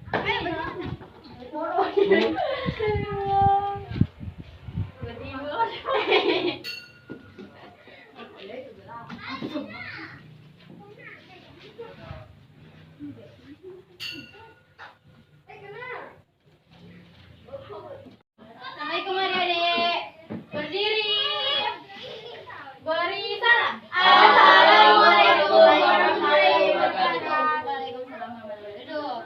Assalamualaikum adik-adik. Berdiri. Beri salam. Assalamualaikum warahmatullahi wabarakatuh. Waalaikumsalam warahmatullahi wabarakatuh. Duduk.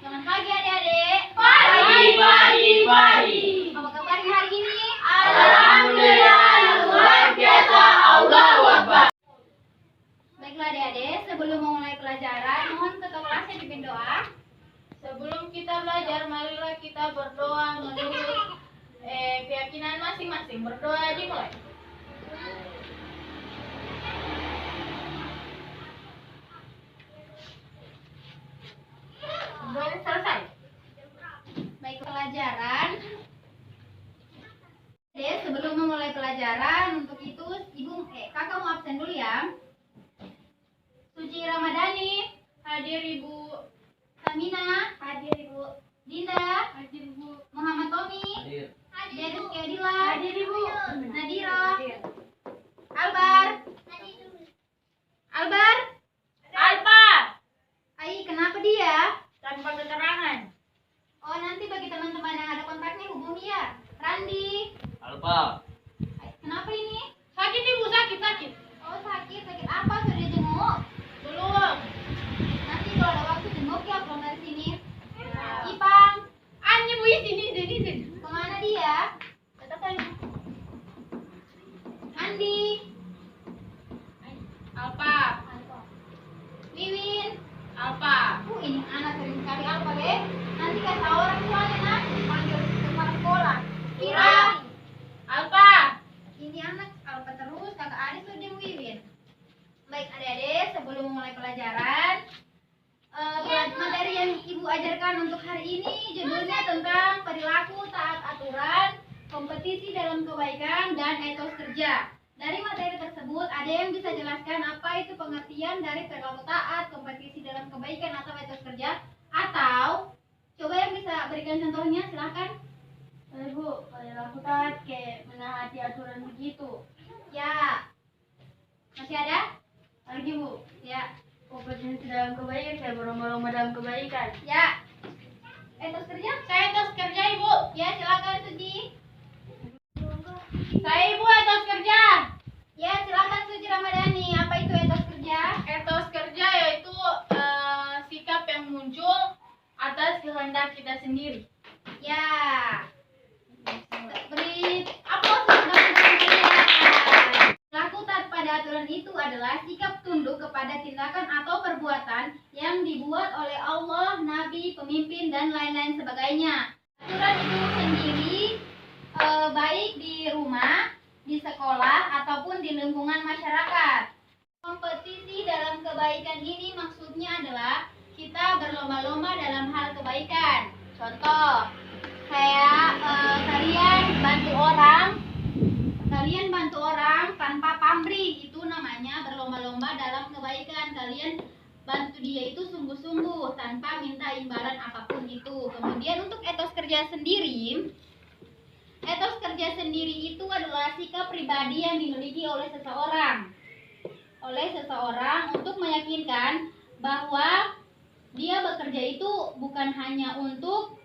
Selamat pagi adik-adik. Pagi. Apa kabarnya hari ini? Alhamdulillah, luar biasa. Allahu Akbar. Baiklah adik-adik, sebelum memulai pelajaran, mohon ketua kelasnya dipimpin doa. Sebelum kita belajar, marilah kita berdoa menurut keyakinan masing-masing. Berdoa dimulai. Doa selesai. Baik, pelajaran. Sebelum memulai pelajaran, untuk itu kakak mau absen dulu ya. Suci Ramadhani, Hadir Ibu. Samina, Hadir Ibu. Dinda, Hadir Ibu. Muhammad Tommy, Hadir. Dedus Kedila, Hadir Ibu. Nadira, Albar, Albar, Alfa. Ai kenapa dia? Tanpa keterangan. Oh nanti bagi teman-teman yang ada kontaknya hubungi ya. Randi, Alfa. Ai, kenapa ini? Sakit Ibu, sakit. Oh sakit apa sudah jenguk? Belum. Nanti kalau ada waktu jenguk ya pulang dari sini. Ipang, Anjir Bu, izin. kemana dia? Katakan. Andi, Alfa. Wiwin. Alfa. Ini anak sering sekali apa deh? Nanti kata orang tuanya nak dipanggil ke kepala sekolah. Kira Alfa. ini anak apa terus kakak Aris tuh dia Wiwin. Baik adik-adik, sebelum memulai pelajaran, materi yang ibu ajarkan untuk hari ini judulnya tentang perilaku taat aturan, kompetisi dalam kebaikan, dan etos kerja. Dari materi tersebut, ada yang bisa jelaskan apa itu pengertian dari perilaku taat, kompetisi dalam kebaikan, atau etos kerja? Atau coba yang bisa berikan contohnya, silahkan. Ibu, perilaku taat kayak menaati aturan begitu. Ya, masih ada? Lagi Bu, Ya, kompetisi dalam kebaikan kayak berlomba-lomba dalam kebaikan. ya. Etos kerja? Saya etos kerja Ibu. Ya, silakan Suci. Saya Ibu etos kerja. Ya, silakan Suci Ramadhani. Apa itu etos kerja? Etos kerja yaitu sikap yang muncul atas kehendak kita sendiri. Ya. Beri aplaus untuk teman-teman kalian. Perilaku taat pada aturan itu adalah sikap tunduk kepada tindakan atau perbuatan yang dibuat oleh Allah, Nabi, pemimpin, dan lain-lain sebagainya. Aturan itu sendiri baik di rumah, di sekolah, ataupun di lingkungan masyarakat. Kompetisi dalam kebaikan ini maksudnya adalah kita berlomba-lomba dalam hal kebaikan. Contoh, kayak kalian bantu orang tanpa pamrih, itu namanya berlomba-lomba dalam kebaikan. Kalian bantu dia itu sungguh-sungguh tanpa minta imbalan apapun itu. Kemudian untuk etos kerja sendiri itu adalah sikap pribadi yang dimiliki oleh seseorang untuk meyakinkan bahwa dia bekerja itu bukan hanya untuk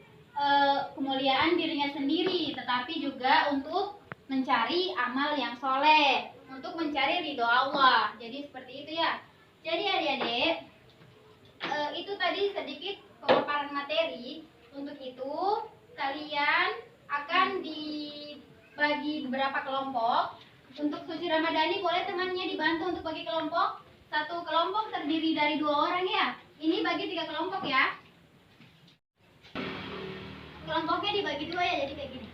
kemuliaan dirinya sendiri, tetapi juga untuk mencari amal yang soleh, untuk mencari ridho Allah. Jadi seperti itu ya. Jadi adik-adik, itu tadi sedikit pemaparan materi. Untuk itu kalian akan dibagi beberapa kelompok. Untuk Suci Ramadhani boleh temannya dibantu untuk bagi kelompok. Satu kelompok terdiri dari 2 orang ya. Ini bagi 3 kelompok ya. Kelompoknya dibagi 2 ya, jadi kayak gini.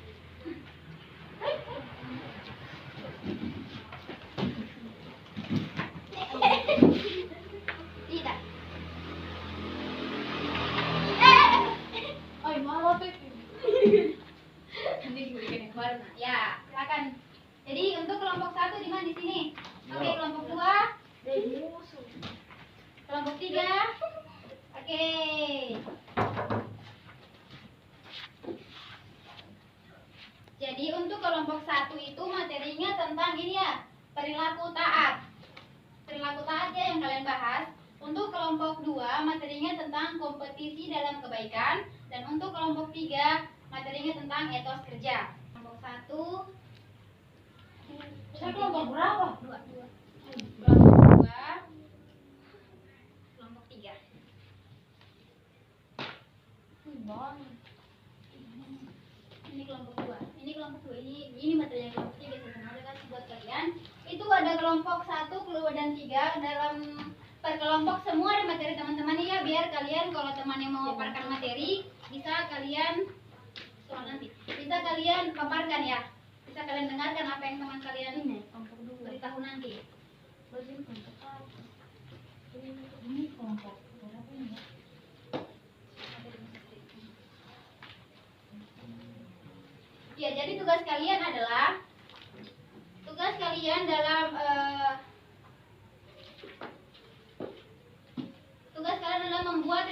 Tidak. Ay, malah tuh. Nanti diberikan yang baru. Ya, silakan. Jadi untuk kelompok 1 di mana di sini? Oke, kelompok 2. Kelompok 3. Oke, kelompok 1 itu materinya tentang ini ya, perilaku taat. Perilaku taat ya yang kalian bahas. Untuk kelompok 2 materinya tentang kompetisi dalam kebaikan, dan untuk kelompok 3 materinya tentang etos kerja. Kelompok 1 Saya kelompok berapa? 2. Kelompok 2 kelompok 3. Ini kelompok 2. Ini kelompok 2. Ini materi yang kelompok 3 sebenarnya ada kasih buat kalian. Itu ada kelompok 1, kelompok dan 3. Dalam per kelompok semua ada materi teman-teman ya, biar kalian kalau temannya mau paparkan materi bisa kalian soal nanti. Bisa kalian paparkan ya. Bisa kalian dengarkan apa yang teman kalian beritahu nanti. Ini kelompok berapa ini ya? Ya, jadi tugas kalian adalah membuat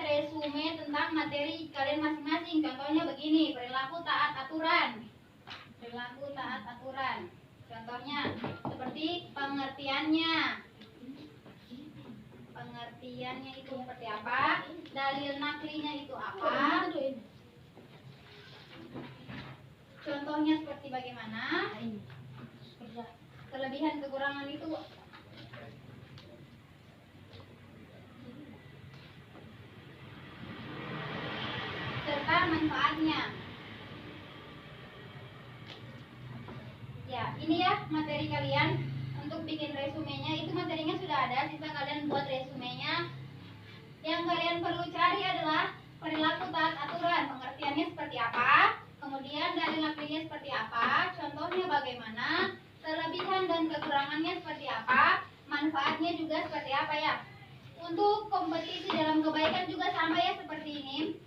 resume tentang materi kalian masing-masing. Contohnya begini, perilaku taat aturan. Contohnya seperti pengertiannya itu seperti apa, dalil naklinya itu apa, contohnya seperti bagaimana, kelebihan kekurangan itu, serta manfaatnya. Ya, ini ya materi kalian untuk bikin resumenya. Itu materinya sudah ada, sisa kalian buat resumenya. Yang kalian perlu cari adalah perilaku taat aturan, pengertiannya seperti apa, kemudian dalil naklinya seperti apa, contohnya bagaimana, kelebihan dan kekurangannya seperti apa, manfaatnya juga seperti apa ya. Untuk kompetisi dalam kebaikan juga sama ya, seperti ini,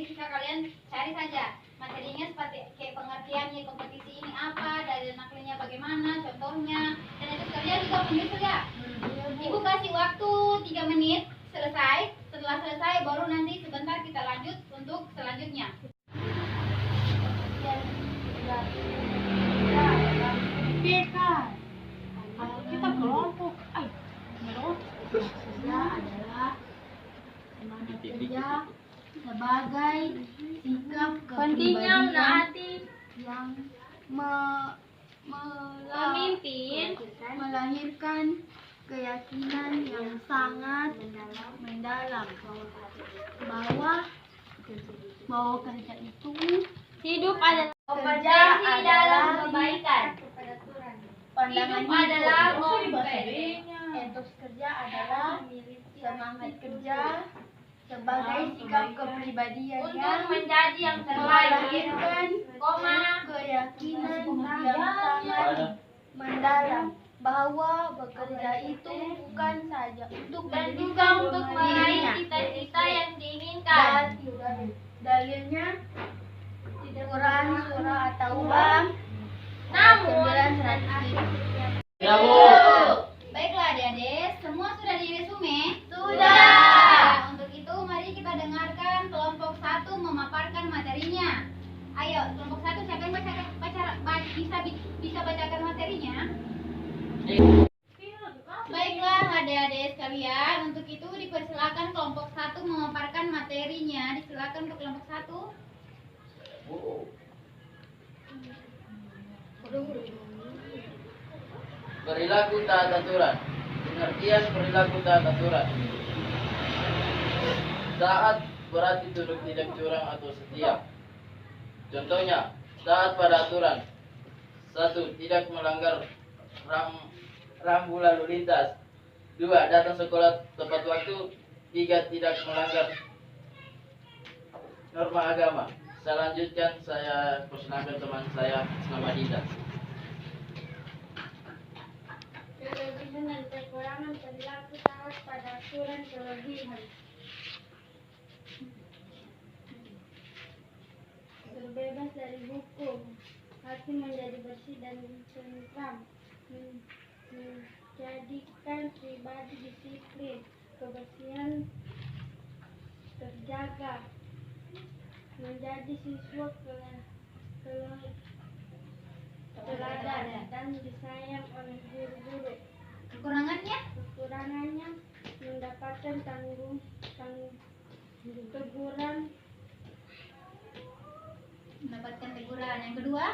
sisa kalian cari saja materinya seperti kayak pengertiannya kompetisi ini apa, dalil naklinya bagaimana, contohnya, dan itu kalian juga menyusul ya. Ibu kasih waktu 3 menit selesai. Setelah selesai baru nanti sebentar kita lanjut untuk selanjutnya. Kita kelompok. Kerja adalah semangat kerja sebagai sikap kepribadian yang melahirkan keyakinan yang sangat mendalam bahwa kerja itu Hidup adalah kompetisi dalam kebaikan. pandangan Hidup adalah etos kerja adalah semangat kerja sebagai sikap kepribadian yang menjadi yang terbaik. melahirkan keyakinan yang sangat mendalam bahwa bekerja itu bukan saja untuk Dan juga untuk meraih cita-cita yang diinginkan. Dalilnya Quran surah At-Taubah Namun, 9:100. Ya, Bu. Baiklah adik-adik, semua sudah di resume? Sudah. Untuk itu mari kita dengarkan kelompok 1 memaparkan materinya. Ayo, kelompok 1 siapa yang bisa bacakan materinya? Baiklah adik-adik sekalian, untuk itu dipersilakan kelompok 1 memaparkan materinya. Disilakan untuk kelompok 1. Perilaku taat aturan. Pengertian perilaku taat aturan. Taat berarti tunduk tidak curang atau setia. Contohnya, taat pada aturan. 1. Tidak melanggar rambu lalu lintas. 2. Datang sekolah tepat waktu. 3. Tidak melanggar norma agama. Selanjutnya saya persilakan teman saya nama Dinda. Kelebihan dan kekurangan perilaku taat pada aturan. Kelebihan berbebas dari hukum, hati menjadi bersih dan tentram, menjadikan pribadi disiplin, kebersihan terjaga, menjadi siswa teladan dan disayang oleh guru-guru. Kekurangannya? Kekurangannya mendapatkan teguran. Mendapatkan teguran. Yang kedua,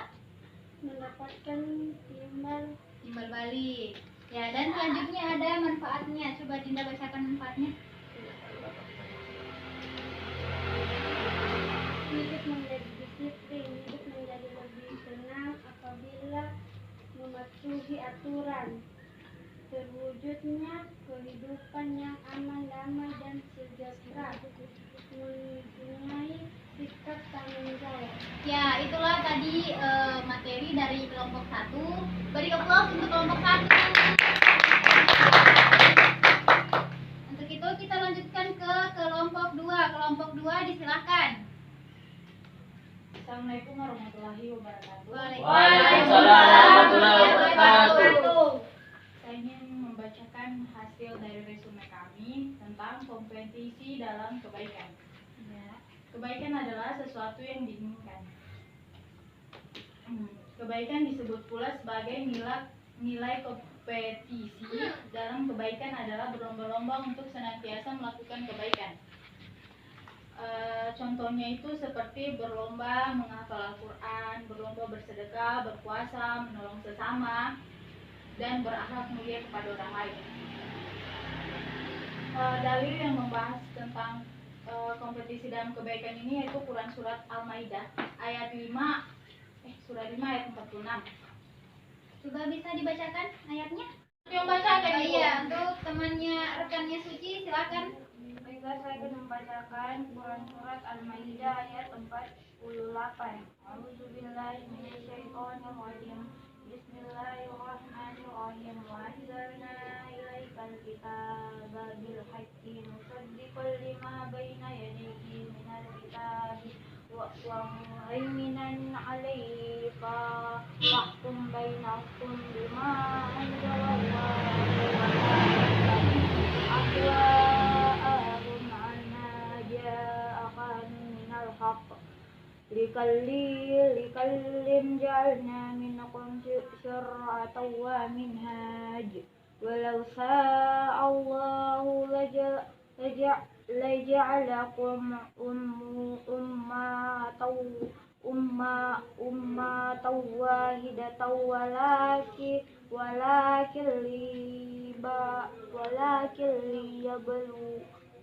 Mendapatkan timbal balik. Ya, dan selanjutnya ada manfaatnya. Coba Dinda bacakan manfaatnya. hidup menjadi disiplin, hidup menjadi lebih tenang apabila mematuhi aturan. Terwujudnya kehidupan yang aman, damai, dan sejahtera. Mempunyai sikap tanggung jawab. Ya, itulah tadi materi dari kelompok 1. Beri aplaus untuk kelompok 1. Untuk itu kita lanjutkan ke kelompok 2. Kelompok 2 disilahkan. Assalamualaikum warahmatullahi wabarakatuh. Waalaikumsalam warahmatullahi wabarakatuh. Saya ingin membacakan hasil dari resume kami tentang kompetisi dalam kebaikan. Kebaikan adalah sesuatu yang diinginkan. Kebaikan disebut pula sebagai nilai kompetisi dalam kebaikan adalah berlomba-lomba untuk senantiasa melakukan kebaikan. Contohnya itu seperti berlomba menghafal Al-Quran, berlomba bersedekah, berpuasa, menolong sesama, dan berakhlak mulia kepada orang lain. Dalil yang membahas tentang kompetisi dalam kebaikan ini yaitu Quran surat Al-Maidah ayat 5 surah 5 ayat 46. Coba bisa dibacakan ayatnya? Yang baca kan Ibu? Iya, untuk temannya rekannya Suci silakan. Baiklah, saya akan membacakan Quran surat Al-Maidah ayat 48. A'udzubillahi minasyaitonirrajim. Bismillahirrahmanirrahim. Wa anzalna ilaikal kitaba bil haqqi musaddiqan lima baina yadayhi minal kitabi wa muhaiminan 'alaihi fahkum bainakum bima anzalallahu لكل جعلنا منكم شرعة ومنهاج ولو شاء الله لجعلكم أمة واحدة ولكن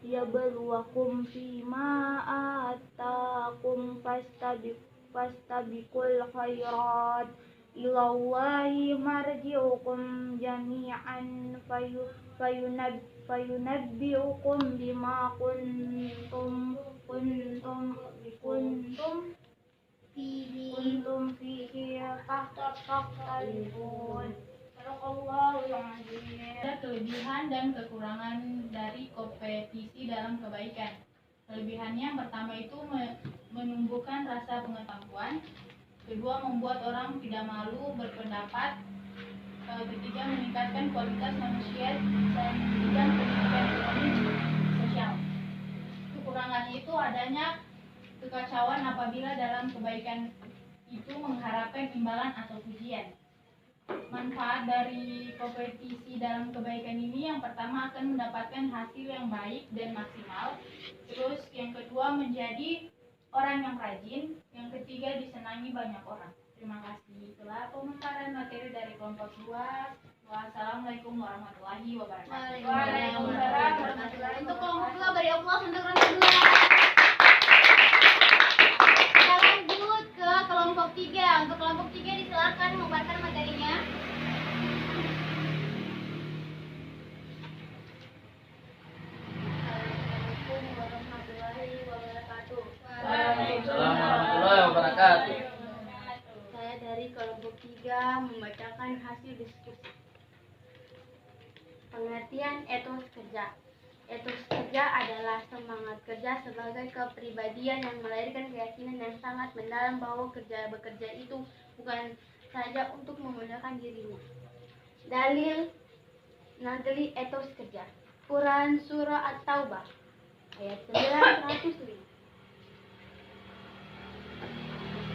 ليبلوكم فيما آتاكم فاستبقوا الخيرات إلى الله مرجعكم جميعا فينبئكم بما كنتم فيه تختلفون. Ada kelebihan dan kekurangan dari kompetisi dalam kebaikan. Kelebihannya yang pertama itu menumbuhkan rasa pengetahuan, kedua membuat orang tidak malu berpendapat, ketiga meningkatkan kualitas manusia, dan bidang pendidikan ekonomi sosial. Kekurangannya itu adanya kekacauan apabila dalam kebaikan itu mengharapkan imbalan atau pujian. Manfaat dari kompetisi dalam kebaikan ini yang pertama akan mendapatkan hasil yang baik dan maksimal. Terus yang kedua menjadi orang yang rajin. Yang ketiga disenangi banyak orang. Terima kasih. Itulah pemaparan materi dari kelompok 2. Wassalamualaikum warahmatullahi wabarakatuh. Waalaikumsalam warahmatullahi wabarakatuh. Untuk kelompok 2 beri aplaus untuk kelompok 2. Kita lanjut ke kelompok 3. Untuk kelompok 3 disilakan memaparkan materinya. Assalamualaikum warahmatullahi wabarakatuh. Waalaikumsalam warahmatullahi wabarakatuh. Saya dari kelompok 3 membacakan hasil diskusi. Pengertian etos kerja. Etos kerja adalah semangat kerja sebagai kepribadian yang melahirkan keyakinan yang sangat mendalam bahwa bekerja itu bukan saja untuk memudahkan dirinya. Dalil etos kerja. Quran surah At-Taubah ayat 905.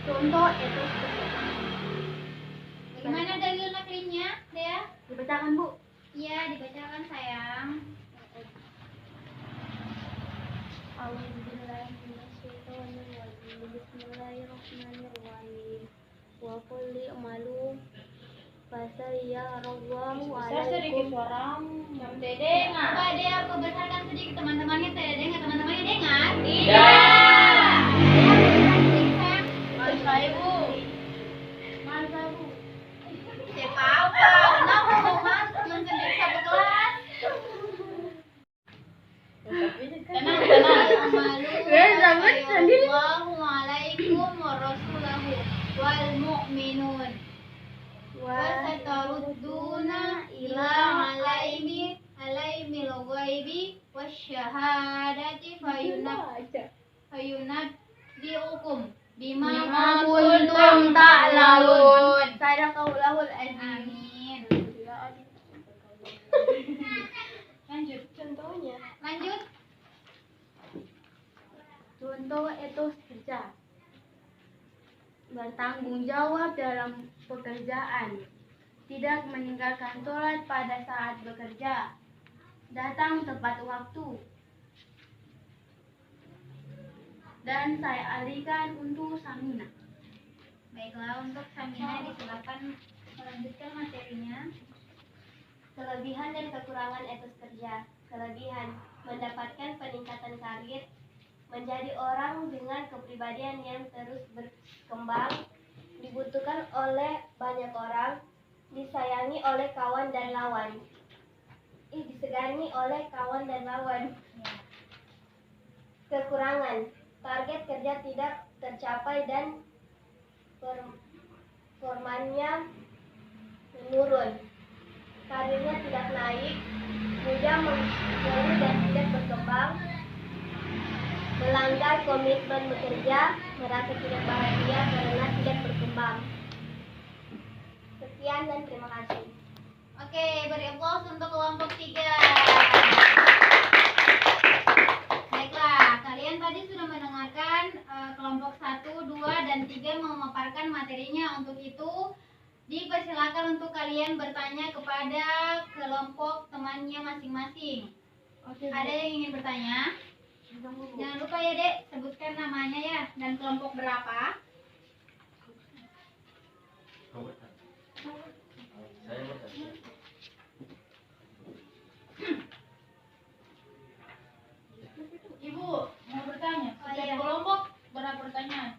Contoh etos kerja. Bagaimana dalil naklinya, Dea? Dibacakan, Bu. Iya, dibacakan sayang. Bismillahirrahmanirrahim. Wa qul i'malu fasayarallahu Besar sedikit alaikum. suaramu. Coba Dea perbesarkan sedikit teman-temannya, saya dengar teman-temannya dengar. Iya. Malu saya, Bu. Siapa apa? Kenapa mau masuk sendiri satu kelas? Tenang, tenang. Assalamualaikum warahmatullahi wal mu'minun. Wa satarudduna ila alaimil ghaibi wasyahadati fayunabbiukum bima kuntum ta'lamun. Sadaqallahul azim. Amin. Lanjut. Contohnya, Lanjut. contoh etos kerja. Bertanggung jawab dalam pekerjaan. Tidak meninggalkan sholat pada saat bekerja. Datang tepat waktu. Dan saya alihkan untuk Samina. Baiklah, untuk Samina disilakan melanjutkan materinya. Kelebihan dan kekurangan etos kerja. Kelebihan, mendapatkan peningkatan karir, menjadi orang dengan kepribadian yang terus berkembang, dibutuhkan oleh banyak orang, disayangi oleh kawan dan lawan. Disegani oleh kawan dan lawan. Kekurangan, target kerja tidak tercapai dan performanya menurun. Karirnya tidak naik, mudah mengeluh dan tidak berkembang, melanggar komitmen bekerja, merasa tidak bahagia karena tidak berkembang. Sekian dan terima kasih. Oke, beri aplaus untuk kelompok 3. Baiklah, kalian tadi sudah mendengarkan kelompok 1, 2, dan 3 memaparkan materinya. Untuk itu, dipersilakan untuk kalian bertanya kepada kelompok temannya masing-masing. Ada yang ingin bertanya? Jangan lupa ya, Dek, sebutkan namanya ya dan kelompok berapa. Saya mau tanya. Ibu mau bertanya. Oh, Setiap iya. kelompok berapa pertanyaan?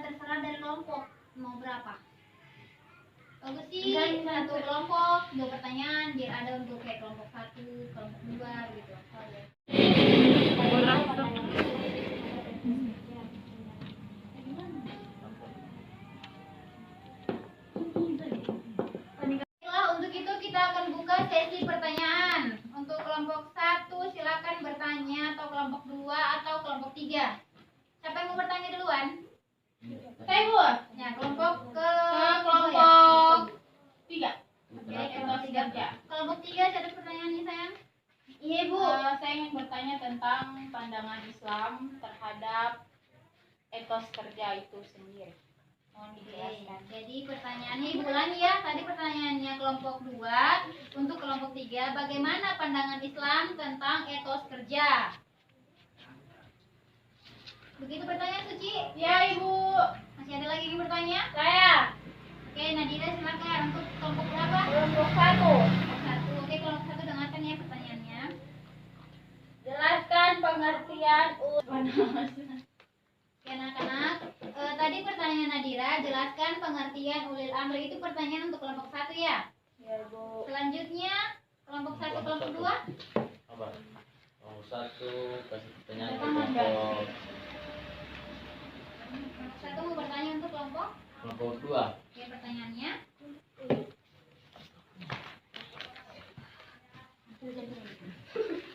Terserah dari kelompok mau berapa. Bagus sih, Enggak. satu kelompok 2 pertanyaan biar ada untuk kayak kelompok 1, kelompok 2 gitu. Oh, ya. Baiklah, untuk itu kita akan buka sesi pertanyaan. Untuk kelompok 1 silakan bertanya, atau kelompok 2 atau kelompok 3. Siapa yang mau bertanya duluan? Saya, Bu. Ya, kelompok ke Kelompok 3. Oke, Etos kelompok 3. kerja. Kelompok 3 ada pertanyaan nih, sayang? Iya, Bu. Saya ingin bertanya tentang pandangan Islam terhadap etos kerja itu sendiri. Mohon dijelaskan. Jadi pertanyaannya Ibu ulangi ya. Tadi pertanyaannya kelompok 2. Untuk kelompok 3, bagaimana pandangan Islam tentang etos kerja? Begitu pertanyaan, Suci? Ya, Ibu. Masih ada lagi yang bertanya? Saya. Oke, Nadira silakan. Untuk kelompok berapa? Kelompok 1. Kelompok 1. Oke, kelompok 1 dengarkan ya pertanyaannya. Jelaskan pengertian Oke, anak-anak. Tadi pertanyaan Nadira, jelaskan pengertian ulil amri. Itu pertanyaan untuk kelompok 1 ya. Ya, Bu. Selanjutnya, kelompok 1, kelompok 2. Apa? Kelompok 1 kasih pertanyaan ke Kelompok kelompok Kelompok 1 mau bertanya untuk kelompok. 2. Oke, pertanyaannya.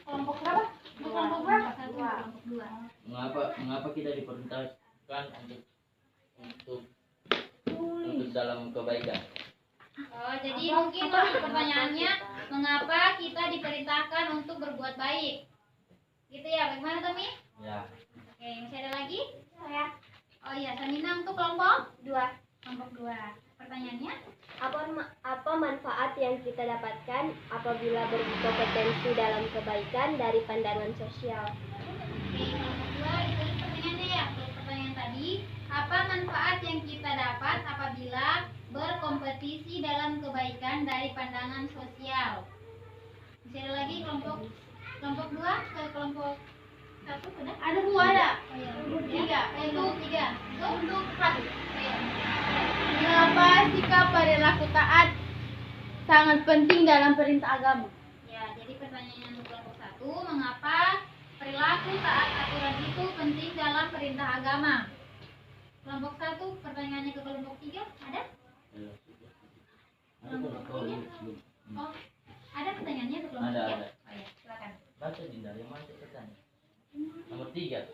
Kelompok berapa? Kelompok berapa? Satu, kelompok 2. Mengapa kita diperintahkan untuk dalam kebaikan? Oh, jadi mungkin maksud pertanyaannya, mengapa kita diperintahkan untuk berbuat baik? Gitu ya, bagaimana Tommy? Ya. Oke, masih ada lagi? Saya Oh Oh iya, Samina untuk kelompok 2. 2. Pertanyaannya? Apa manfaat yang kita dapatkan apabila berkompetensi dalam kebaikan dari pandangan sosial? Oke, kelompok 2 ditulis pertanyaannya ya. Untuk pertanyaan tadi, apa manfaat yang kita dapat apabila berkompetisi dalam kebaikan dari pandangan sosial? Masih ada lagi kelompok 2 ke kelompok 1 sudah? Ada 2 ada. Oh iya. Untuk 3. Untuk 3. Untuk 1. Oh iya. Mengapa sikap perilaku taat sangat penting dalam perintah agama? Ya, jadi pertanyaannya untuk kelompok 1, mengapa perilaku taat aturan itu penting dalam perintah agama? Kelompok 1, pertanyaannya ke kelompok 3, ada? Kelompok 3? Oh, ada pertanyaannya ke kelompok 3? Ada. Oh iya, silakan. Baca Dinda, yang mana pertanyaan? Nomor 3.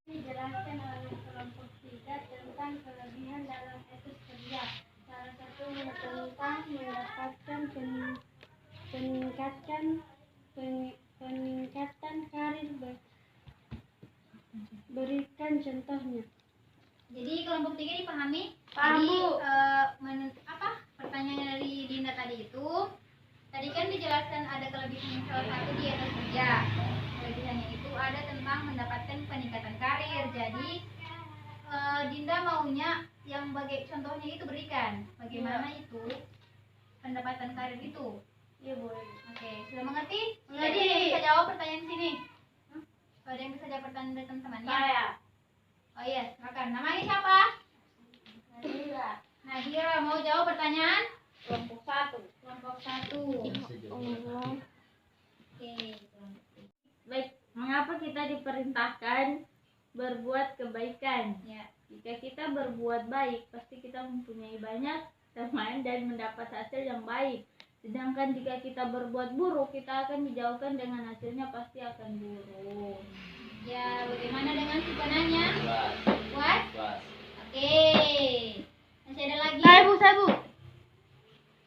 Dijelaskan oleh kelompok 3 tentang kelebihan dalam etos kerja. Salah satu tentang peningkatan karir. Berikan contohnya. Jadi kelompok 3 dipahami? Paham, Jadi Bu. pertanyaannya dari Dinda tadi itu, tadi kan dijelaskan ada kelebihan salah satu di etos kerja. Kelebihannya itu ada tentang mendapatkan peningkatan karir. Jadi Dinda maunya yang contohnya itu berikan bagaimana itu pendapatan karir itu. Iya, boleh. Oke, sudah mengerti? Mengerti. Jadi ada yang bisa jawab pertanyaan sini. Ada yang bisa jawab pertanyaan dari teman-temannya? Saya. Oh iya, silakan. Namanya siapa? Nadira. Nadira, mau jawab pertanyaan? Kelompok 1. Kelompok 1. Oke. Baik, mengapa kita diperintahkan berbuat kebaikan? Ya. Jika kita berbuat baik, pasti kita mempunyai banyak teman dan mendapat hasil yang baik. Sedangkan jika kita berbuat buruk, kita akan dijauhkan dengan hasilnya pasti akan buruk. Ya, bagaimana dengan si penanya? Puas. Puas? Puas. Oke. Masih ada lagi? Saya bu.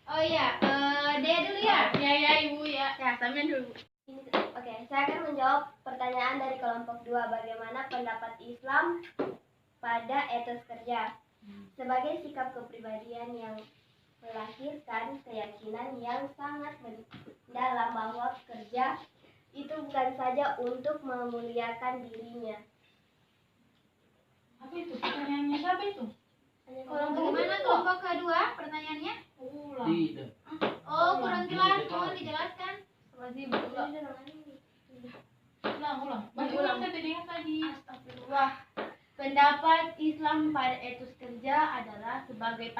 Oh iya, Dea dulu ya. Ya ibu ya. Ya, sampai dulu. Oke, saya akan menjawab pertanyaan dari kelompok 2. Bagaimana pendapat Islam pada etos kerja? Sebagai sikap kepribadian yang melahirkan keyakinan yang sangat mendalam bahwa kerja itu bukan saja untuk memuliakan dirinya. Apa itu? Pertanyaannya siapa itu? Bagaimana kelompok kedua? Pertanyaannya? Ulang. Tidak. Oh, kurang jelas. Mohon dijelaskan. Masih ulang. Baca ulang tadi yang tadi. Astagfirullah. Pendapat Islam pada etos kerja adalah sebagai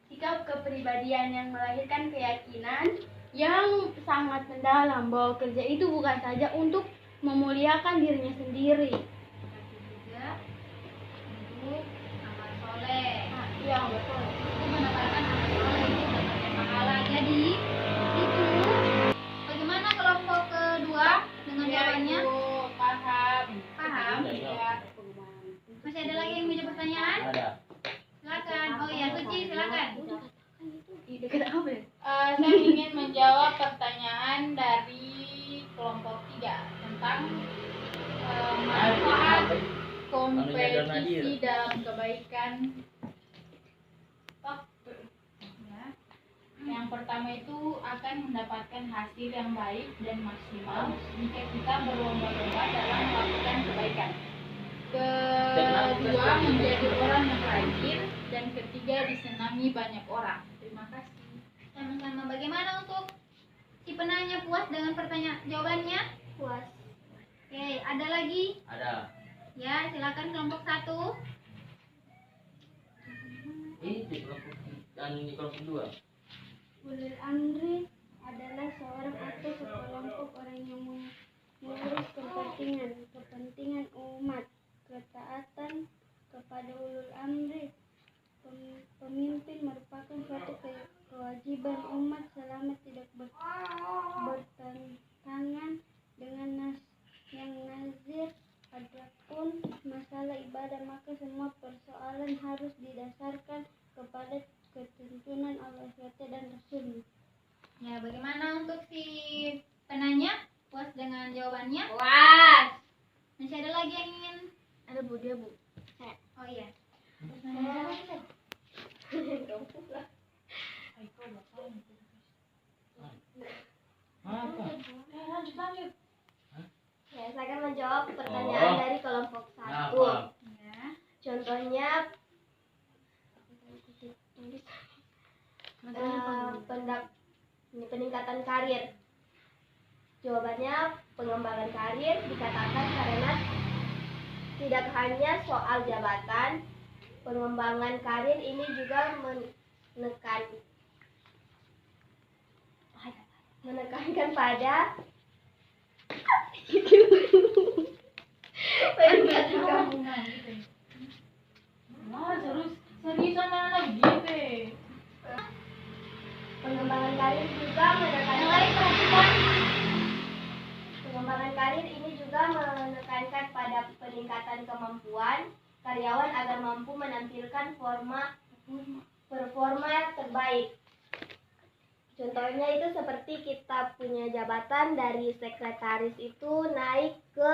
sikap kepribadian yang melahirkan keyakinan yang sangat mendalam bahwa kerja itu bukan saja untuk memuliakan dirinya sendiri. Juga untuk amal soleh. Iya, betul. Itu mendapatkan amal soleh itu mendapatkan pahala. Jadi itu bagaimana kelompok kedua dengan jawabannya? Paham. Paham? Ya. Masih ada lagi yang punya pertanyaan? Ada. Silakan. Oh iya, Suci, silakan. Saya ingin menjawab pertanyaan dari kelompok 3 tentang manfaat kompetisi dalam kebaikan. Ya. Yang pertama itu akan mendapatkan hasil yang baik dan maksimal jika kita berlomba-lomba dalam melakukan kebaikan. Kedua, menjadi orang yang rajin, dan ketiga, disenangi banyak orang. Terima kasih. Sama-sama. Bagaimana untuk si penanya, puas dengan pertanyaan jawabannya? Puas. Oke, ada lagi? Ada. Ya, silakan kelompok 1. Itu kelompok 2. Ulul amri adalah seorang atau sekelompok orang yang mengurus kepentingan umat. Ketaatan kepada ulul amri pemimpin merupakan suatu kewajiban umat selama tidak bertentangan dengan yang nazir. Adapun masalah ibadah, maka semua persoalan harus didasarkan kepada ketentuan Allah SWT dan Rasulnya. Ya, bagaimana untuk si penanya? Puas dengan jawabannya? Puas. Masih ada lagi yang ingin? Ada Bu, dia Bu. Oh iya. Apa? Lanjut. Ya, saya akan menjawab pertanyaan dari kelompok 1. Apa? Ya. Contohnya peningkatan karir. Jawabannya pengembangan karir dikatakan karena tidak hanya soal jabatan, pengembangan karir ini juga menekankan pada peningkatan karir. Seriusan mana begitu? Pengembangan karir juga Yang lain perhatikan. Pengembangan karir ini juga menekankan pada peningkatan kemampuan karyawan agar mampu menampilkan performa terbaik. Contohnya itu seperti kita punya jabatan dari sekretaris itu naik ke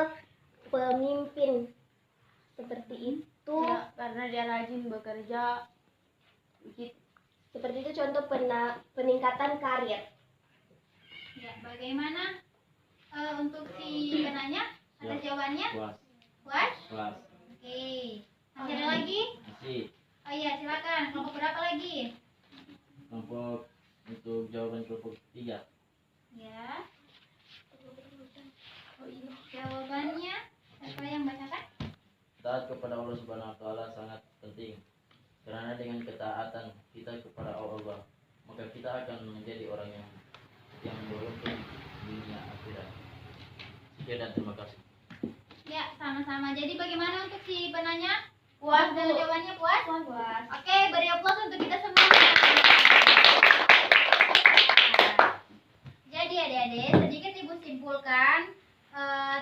pemimpin. Seperti itu. Ya, karena dia rajin bekerja. Seperti itu contoh peningkatan karir. Ya, bagaimana untuk si penanya atas jawabannya? Puas. Puas? Puas. Oke. Masih ada lagi? Masih. Oh iya, silakan. Kelompok berapa lagi? Kelompok untuk jawaban kelompok 3. Ya. Jawabannya siapa yang bacakan? Taat kepada Allah Subhanahu wa taala sangat penting. Karena dengan ketaatan kita kepada Allah, maka kita akan menjadi orang yang beruntung dunia akhirat. Sekian dan terima kasih. Ya, sama-sama. Jadi bagaimana untuk si penanya? Puas, dengan Bu. jawabannya puas? Puas. Oke, beri aplaus untuk kita semua. Jadi adik-adik, sedikit ibu simpulkan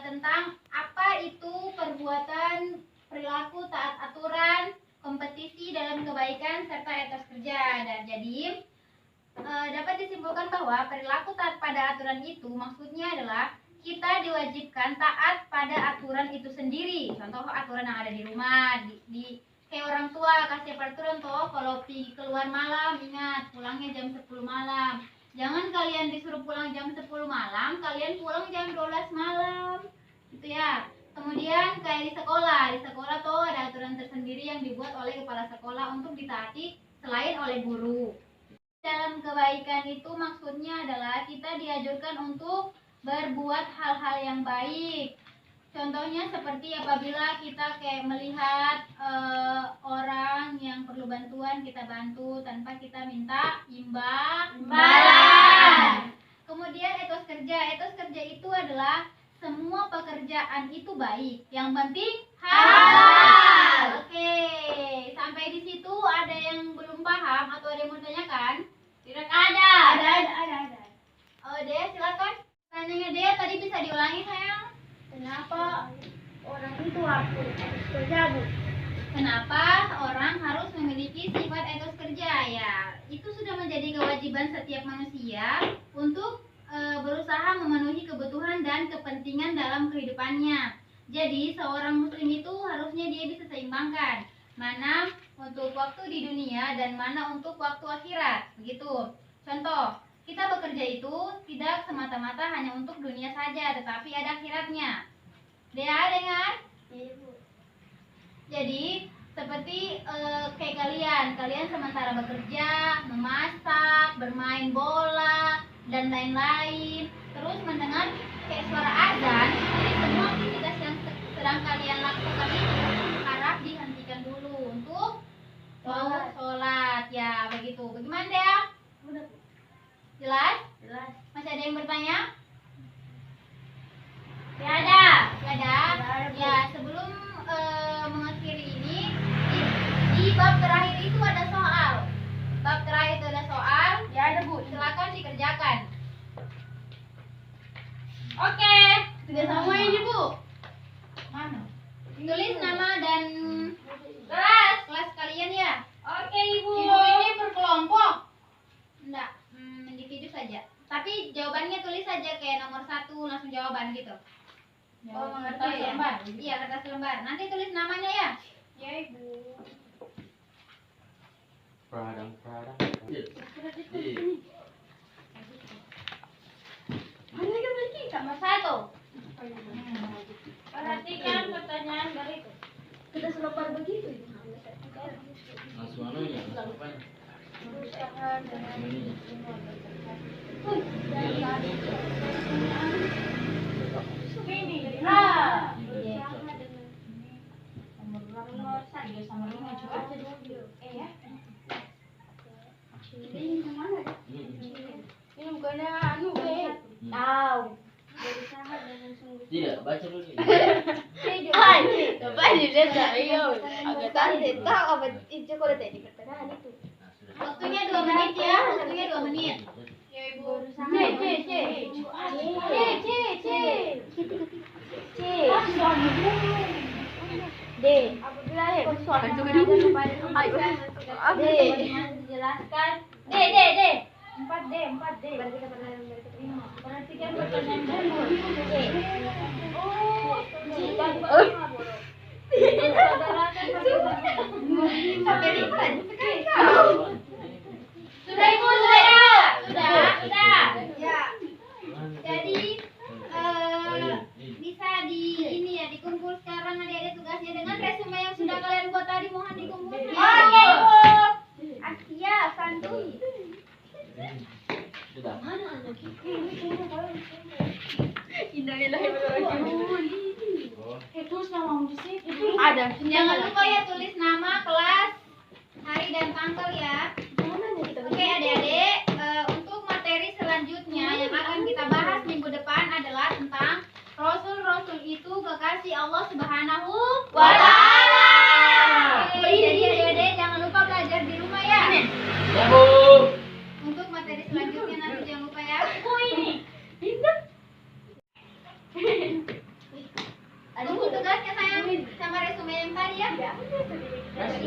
tentang apa itu perbuatan perilaku taat aturan, kompetisi dalam kebaikan serta etos kerja. Dan jadi dapat disimpulkan bahwa perilaku taat pada aturan itu maksudnya adalah kita diwajibkan taat pada aturan itu sendiri. Contoh aturan yang ada di rumah, di kayak orang tua kasih peraturan toh, kalau pergi keluar malam ingat pulangnya jam 10 malam. Jangan kalian disuruh pulang jam 10 malam, kalian pulang jam 12 malam. Gitu ya. Kemudian kayak di sekolah tuh ada aturan tersendiri yang dibuat oleh kepala sekolah untuk ditaati selain oleh guru. Dalam kebaikan itu maksudnya adalah kita dianjurkan untuk berbuat hal-hal yang baik. Contohnya seperti apabila kita kayak melihat orang yang perlu bantuan, kita bantu tanpa kita minta imbalan. Kemudian etos kerja itu adalah semua pekerjaan itu baik, yang penting halal. Oke, sampai di situ ada yang belum paham atau ada yang mau tanyakan? Tidak ada. Ada. Oh, Dea silakan. Tanyanya Dea tadi bisa diulangi sayang. Kenapa orang itu harus kerja, Bu? Kenapa orang harus memiliki sifat etos kerja? Ya, itu sudah menjadi kewajiban setiap manusia untuk berusaha memenuhi kebutuhan dan kepentingan dalam kehidupannya. Jadi, seorang muslim itu harusnya dia bisa seimbangkan mana untuk waktu di dunia dan mana untuk waktu akhirat. Begitu. Contoh, kita bekerja itu tidak semata-mata hanya untuk dunia saja, tetapi ada akhiratnya. Dea, dengar? Iya, Bu. Jadi seperti kayak kalian sementara bekerja, memasak, bermain bola dan lain-lain, terus mendengar kayak suara azan, jadi semua aktivitas yang sedang kalian lakukan itu harap dihentikan dulu untuk sholat. Ya begitu. Bagaimana Dea? Udah, Bu. Jelas? Jelas. Masih ada yang bertanya? Tiada. Ada? Bu. Ya, sebelum mengakhiri ini di bab terakhir itu ada soal. Bab terakhir itu ada soal. Ya ada Bu, silakan dikerjakan. Oke, sudah semua ini Bu. Mana? Tulis nama dan kelas kalian ya. Oke Ibu. Ibu ini berkelompok. Enggak, individu saja. Tapi jawabannya tulis saja kayak nomor 1 langsung jawaban gitu. Oh, Mengerti ya? lembar. Iya, kertas lembar. Nanti tulis namanya ya. Ya Ibu. Pradang. Sama satu. Perhatikan pertanyaan berikut. Sudah selebar begitu. Langsung anunya, langsung apanya? Berusaha dengan Ini. semua berkata. Ini. Nah. Nomor berapa? Nomor 3 sama 5 juga. Ya. Ini kemana? Ini bukannya anu Tahu. Berusaha dengan sungguh. Tidak, baca dulu. Agak tadi tahu apa itu kalau tadi pertengahan itu. Waktunya 2 menit ya. Waktunya 2 menit. Ya Ibu. C. D. Apabila persoalan juga D. Dijelaskan. D. 4D. Perhatikan pertanyaan berikut. Sudah Ibu, sudah ya? Sudah. Ya. Jadi bisa dikumpul sekarang adik-adik tugasnya dengan resume yang sudah kalian buat tadi, mohon dikumpulkan. Oke, Bu. Asia, santuy. Sudah. Terus nama di situ. Ada. Jangan lupa ya tulis nama, kelas, hari dan tanggal ya. Oke adik-adik, untuk materi selanjutnya yang akan kita bahas minggu depan adalah tentang Rasul-Rasul itu kekasih Allah Subhanahu wa Ta'ala. Oke, jadi adik-adik jangan lupa belajar di rumah ya. Ya, Bu. Untuk materi selanjutnya nanti jangan lupa ya. Tunggu tugasnya sayang sama resume yang tadi ya. Yang tadi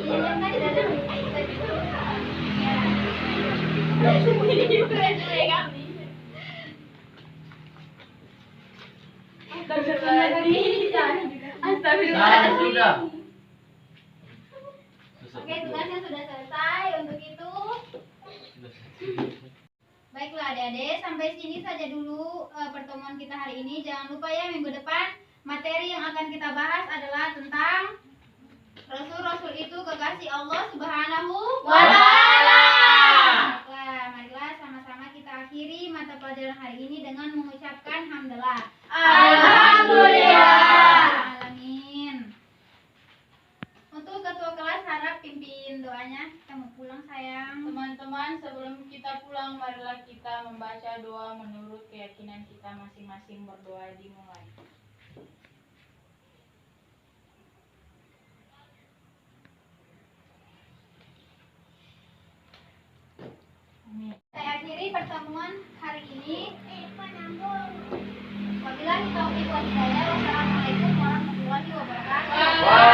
Sudah. Oke, tugasnya sudah selesai untuk itu. Baiklah adik-adik, sampai sini saja dulu pertemuan kita hari ini. Jangan lupa ya minggu depan materi yang akan kita bahas adalah tentang Rasul-Rasul itu kekasih Allah Subhanahu wa Ta'ala. Baiklah, marilah sama-sama kita akhiri mata pelajaran hari ini dengan mengucapkan hamdalah. Alhamdulillah. Alamin. Untuk ketua kelas harap pimpin doanya. Kita mau pulang sayang. Teman-teman, sebelum kita pulang, marilah kita membaca doa menurut keyakinan kita masing-masing. Berdoa dimulai. Saya akhiri pertemuan hari ini. Wabillahi taufiq wal hidayah. Wassalamualaikum warahmatullahi wabarakatuh.